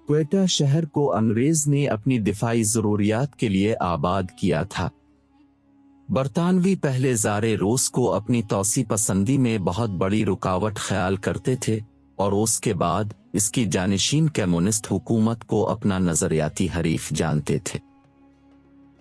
क्वेटा शहर को अंग्रेज ने अपनी दिफाई ज़रूरियात के लिए आबाद किया था। बरतानवी पहले ज़ारे रोस को अपनी तौसी पसंदी में बहुत बड़ी रुकावट ख्याल करते थे और उसके बाद इसकी जानिशीन कम्युनिस्ट हुकूमत को अपना नज़रियाती हरीफ जानते थे।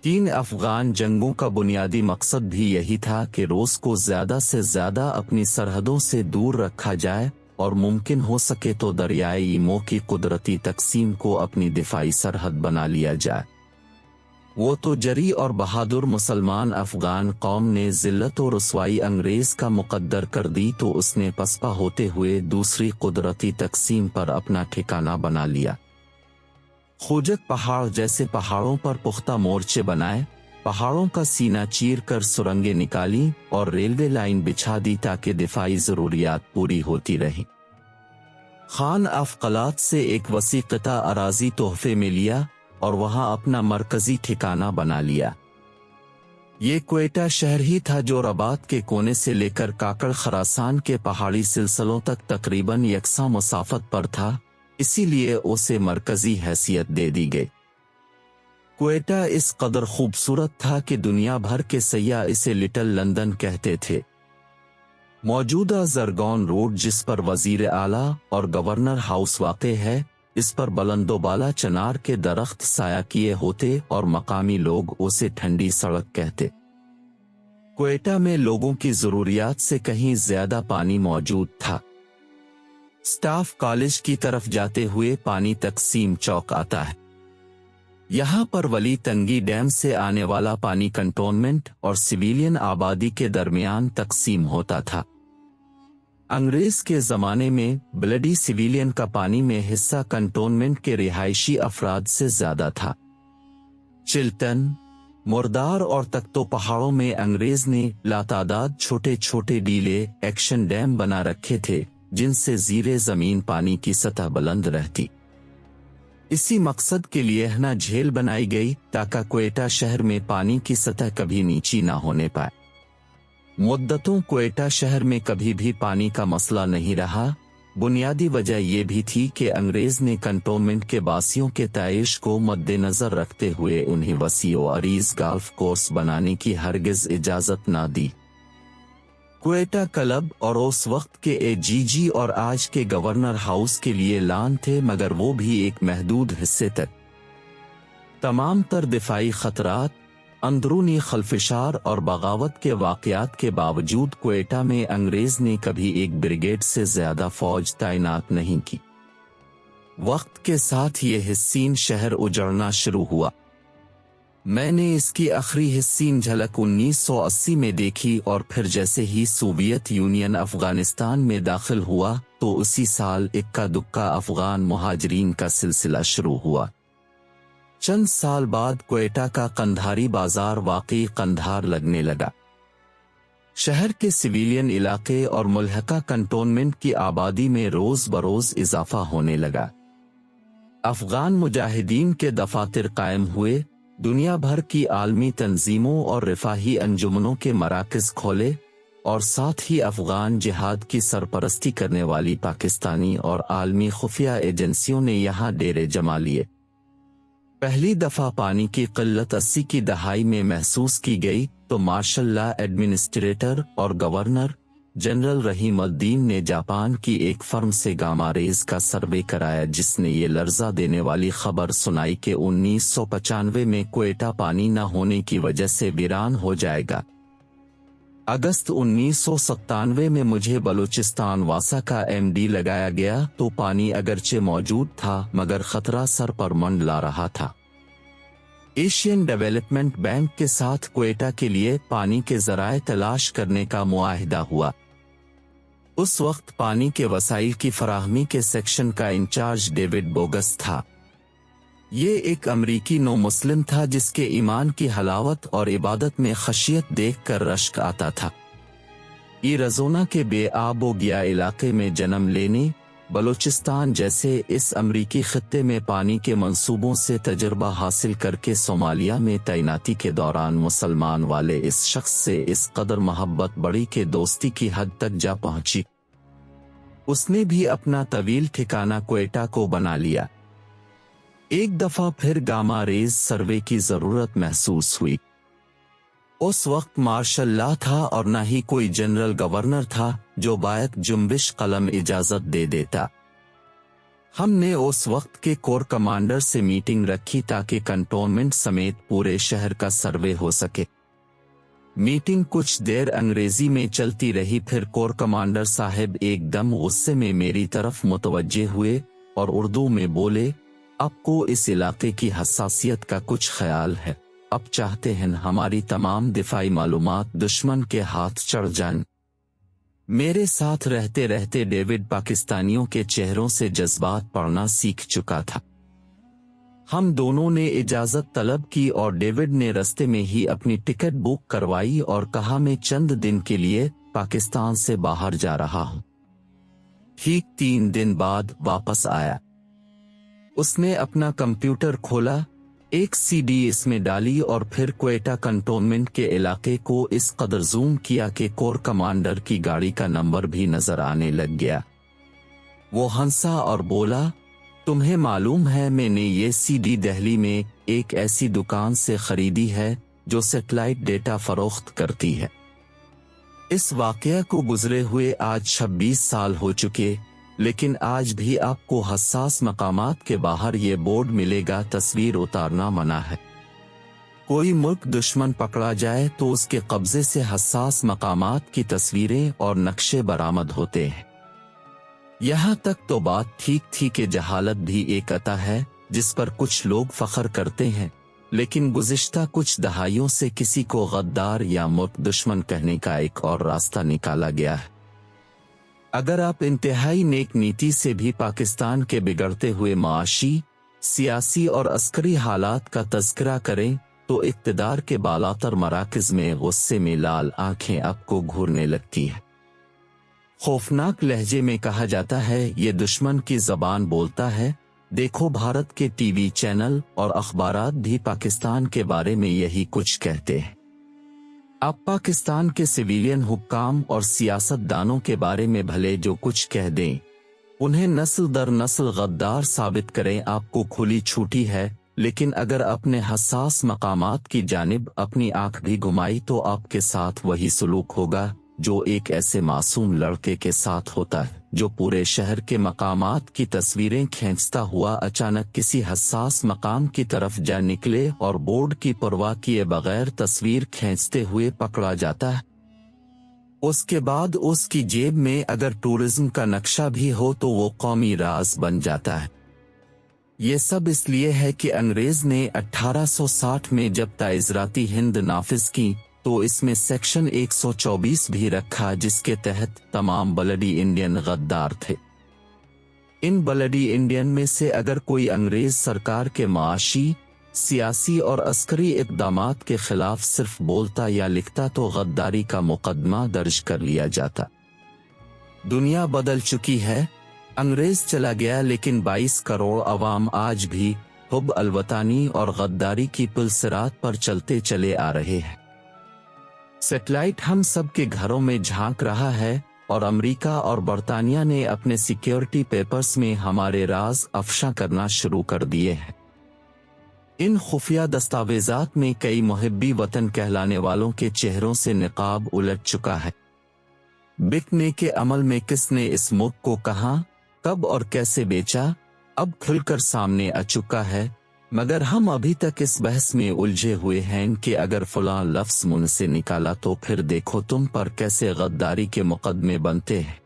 3 अफगान जंगों का बुनियादी मकसद भी यही था कि रोस को ज़्यादा से ज़्यादा अपनी सरहदों से दूर रखा जाए और मुमकिन हो सके तो दरियाए ईमो की कुदरती तकसीम को अपनी दिफाई सरहद बना लिया जाए। वो तो जरी और बहादुर मुसलमान अफगान कौम ने जिल्लत और रुसवाई अंग्रेज का मुकद्दर कर दी तो उसने पसपा होते हुए दूसरी कुदरती तकसीम पर अपना ठिकाना बना लिया। खोजक पहाड़ जैसे पहाड़ों पर पुख्ता मोर्चे बनाए, पहाड़ों का सीना चीर कर सुरंगें निकाली और रेलवे लाइन बिछा दी ताकि दिफाई ज़रूरियात पूरी होती रही। खान अफकलात से एक वसी क़िता अराज़ी तोहफे में लिया और वहां अपना मरकजी ठिकाना बना लिया। ये क्वेटा शहर ही था जो रबात के कोने से लेकर काकड़ खरासान के पहाड़ी सिलसिलों तक तकरीबन यकसा मुसाफत पर था, इसीलिए उसे मरकजी हैसियत दे दी गई। क्वेटा इस कदर खूबसूरत था कि दुनिया भर के सयाह इसे लिटिल लंदन कहते थे। मौजूदा जरगौन रोड जिस पर वजीर आला और गवर्नर हाउस वाक़े है, इस पर बुलंदोबाला चनार के दरख्त साया किए होते और मकामी लोग उसे ठंडी सड़क कहते। क्वेटा में लोगों की ज़रूरियात से कहीं ज्यादा पानी मौजूद था। स्टाफ कॉलेज की तरफ जाते हुए पानी तकसीम चौक आता है। यहाँ पर वली तंगी डैम से आने वाला पानी कंटोनमेंट और सिविलियन आबादी के दरमियान तकसीम होता था। अंग्रेज के ज़माने में ब्लडी सिविलियन का पानी में हिस्सा कंटोनमेंट के रिहायशी अफराद से ज़्यादा था। चिल्टन, मुर्दार और तख्तो पहाड़ों में अंग्रेज ने लातादाद छोटे छोटे डीले एक्शन डैम बना रखे थे जिनसे ज़ीरे ज़मीन पानी की सतह बुलंद रहती। इसी मकसद के लिए हना झेल बनाई गई ताकि क्वेटा शहर में पानी की सतह कभी नीची ना होने पाए। मुद्दतों क्वेटा शहर में कभी भी पानी का मसला नहीं रहा। बुनियादी वजह यह भी थी कि अंग्रेज ने कंटोनमेंट के बासियों के ताइश को मद्देनजर रखते हुए उन्हें वसी व अरीज गोल्फ कोर्स बनाने की हरगिज इजाजत ना दी। क्वेटा क्लब और उस वक्त के एजीजी और आज के गवर्नर हाउस के लिए लान थे, मगर वो भी एक महदूद हिस्से तक। तमाम तर दिफाई खतरात, अंदरूनी खलफिशार और बगावत के वाक़यात के बावजूद क्वेटा में अंग्रेज ने कभी एक ब्रिगेड से ज्यादा फौज तैनात नहीं की। वक्त के साथ ये हिस्सीन शहर उजड़ना शुरू हुआ। मैंने इसकी आखिरी हिस्सीन झलक 1980 में देखी और फिर जैसे ही सोवियत यूनियन अफगानिस्तान में दाखिल हुआ तो उसी साल इक्का दुक्का अफगान मुहाजिरीन का सिलसिला शुरू हुआ। चंद साल बाद क्वेटा का कंधारी बाजार वाकई कंधार लगने लगा। शहर के सिविलियन इलाके और मुल्हका कंटोनमेंट की आबादी में रोज बरोज इजाफा होने लगा। अफगान मुजाहिदीन के दफातर कायम हुए, दुनिया भर की आलमी तंजीमों और रिफाही अंजुमनों के मराकज़ खोले और साथ ही अफगान जिहाद की सरपरस्ती करने वाली पाकिस्तानी और आलमी खुफिया एजेंसियों ने यहाँ डेरे जमा लिए। पहली दफा पानी की किल्लत 80 की दहाई में महसूस की गई तो मार्शल लॉ एडमिनिस्ट्रेटर और गवर्नर जनरल रहीमुद्दीन ने जापान की एक फर्म से गामा रेज का सर्वे कराया जिसने ये लर्जा देने वाली खबर सुनाई कि 1995 में क्वेटा पानी न होने की वजह से वीरान हो जाएगा। अगस्त 1997 में मुझे बलूचिस्तान वासा का एमडी लगाया गया तो पानी अगरचे मौजूद था मगर खतरा सर पर मंडला रहा था। एशियन डेवलपमेंट बैंक के साथ क्वेटा के लिए पानी के ज़राए तलाश करने का मुआहिदा हुआ। उस वक्त पानी के वसाइल की फराहमी के सेक्शन का इंचार्ज डेविड बोगस था। ये एक अमरीकी नो मुस्लिम था जिसके ईमान की हलावत और इबादत में खशियत देखकर रश्क आता था। एरिज़ोना के बेआबो गिया इलाके में जन्म लेने, बलूचिस्तान जैसे इस अमरीकी खित्ते में पानी के मंसूबों से तजर्बा हासिल करके सोमालिया में तैनाती के दौरान मुसलमान वाले इस शख्स से इस कदर मोहब्बत बढ़ी कि दोस्ती की हद तक जा पहुंची। उसने भी अपना तवील ठिकाना क्वेटा को बना लिया। एक दफा फिर गामा रेज सर्वे की जरूरत महसूस हुई। उस वक्त मार्शल लॉ था और न ही कोई जनरल गवर्नर था जो बायक जुम्बिश कलम इजाजत दे देता। हमने उस वक्त के कोर कमांडर से मीटिंग रखी ताकि कंटोनमेंट समेत पूरे शहर का सर्वे हो सके। मीटिंग कुछ देर अंग्रेजी में चलती रही, फिर कोर कमांडर साहब एकदम गुस्से में मेरी तरफ मुतवज्जे हुए और उर्दू में बोले, आपको इस इलाके की हसासियत का कुछ ख्याल है? अब चाहते हैं हमारी तमाम दिफाई मालूमात दुश्मन के हाथ चढ़ जाएं। मेरे साथ रहते रहते डेविड पाकिस्तानियों के चेहरों से जज्बात पढ़ना सीख चुका था। हम दोनों ने इजाजत तलब की और डेविड ने रास्ते में ही अपनी टिकट बुक करवाई और कहा मैं चंद दिन के लिए पाकिस्तान से बाहर जा रहा हूं। ठीक 3 दिन बाद वापस आया। उसने अपना कंप्यूटर खोला, एक सीडी इसमें डाली और फिर क्वेटा कंटोनमेंट के इलाके को इस कदर जूम किया कि कोर कमांडर की गाड़ी का नंबर भी नजर आने लग गया। वो हंसा और बोला, तुम्हें मालूम है मैंने ये सीडी दिल्ली में एक ऐसी दुकान से खरीदी है जो सैटेलाइट डेटा फरोख्त करती है। इस वाकया को गुजरे हुए आज 26 साल हो चुके, लेकिन आज भी आपको हसास मकामात के बाहर ये बोर्ड मिलेगा, तस्वीर उतारना मना है। कोई मुल्क दुश्मन पकड़ा जाए तो उसके कब्जे से हसास मकामात की तस्वीरें और नक्शे बरामद होते हैं। यहाँ तक तो बात ठीक थी कि जहालत भी एक अता है जिस पर कुछ लोग फख्र करते हैं, लेकिन गुज़िश्ता कुछ दहाइयों से किसी को गद्दार या मुल्क दुश्मन कहने का एक और रास्ता निकाला गया है। अगर आप इंतहाई नेक नीति से भी पाकिस्तान के बिगड़ते हुए माशी, सियासी और अस्करी हालात का तज़किरा करें तो इक़्तिदार के बालातर मराकज़ में गुस्से में लाल आंखें आपको घूरने लगती हैं। खौफनाक लहजे में कहा जाता है ये दुश्मन की जबान बोलता है। देखो भारत के टीवी चैनल और अखबारात भी पाकिस्तान के बारे में यही कुछ कहते हैं। आप पाकिस्तान के सिविलियन हुक्काम और सियासतदानों के बारे में भले जो कुछ कह दें, उन्हें नस्ल दर नस्ल गद्दार साबित करें, आपको खुली छूटी है। लेकिन अगर अपने हसास मकामात की जानिब अपनी आंख भी घुमाई तो आपके साथ वही सलूक होगा जो एक ऐसे मासूम लड़के के साथ होता है जो पूरे शहर के मकामात की तस्वीरें खींचता हुआ अचानक किसी हसास मकाम की तरफ जा निकले और बोर्ड की परवाह किए बगैर तस्वीर खींचते हुए पकड़ा जाता है। उसके बाद उसकी जेब में अगर टूरिज्म का नक्शा भी हो तो वो कौमी राज बन जाता है। ये सब इसलिए है कि अंग्रेज ने 1860 में जब ताइज़राती हिंद नाफिज की तो इसमें सेक्शन 124 भी रखा जिसके तहत तमाम ब्लडी इंडियन गद्दार थे। इन ब्लडी इंडियन में से अगर कोई अंग्रेज सरकार के माशी, सियासी और अस्करी इक़दामात के खिलाफ सिर्फ बोलता या लिखता तो गद्दारी का मुकदमा दर्ज कर लिया जाता। दुनिया बदल चुकी है। अंग्रेज चला गया लेकिन 22 करोड़ अवाम आज भी हुब अलवतानी और गद्दारी की पुलसिरात पर चलते चले आ रहे हैं। सैटेलाइट हम सब के घरों में झांक रहा है और अमेरिका और बरतानिया ने अपने सिक्योरिटी पेपर्स में हमारे राज अफशा करना शुरू कर दिए हैं। इन खुफिया दस्तावेजात में कई मुहिब्बी वतन कहलाने वालों के चेहरों से निकाब उलट चुका है। बिकने के अमल में किसने इस मुल्क को कहां, कब और कैसे बेचा, अब खुलकर सामने आ चुका है। मगर हम अभी तक इस बहस में उलझे हुए हैं कि अगर फलां लफ्ज़ मुंह से निकाला तो फिर देखो तुम पर कैसे गद्दारी के मुकदमे बनते हैं।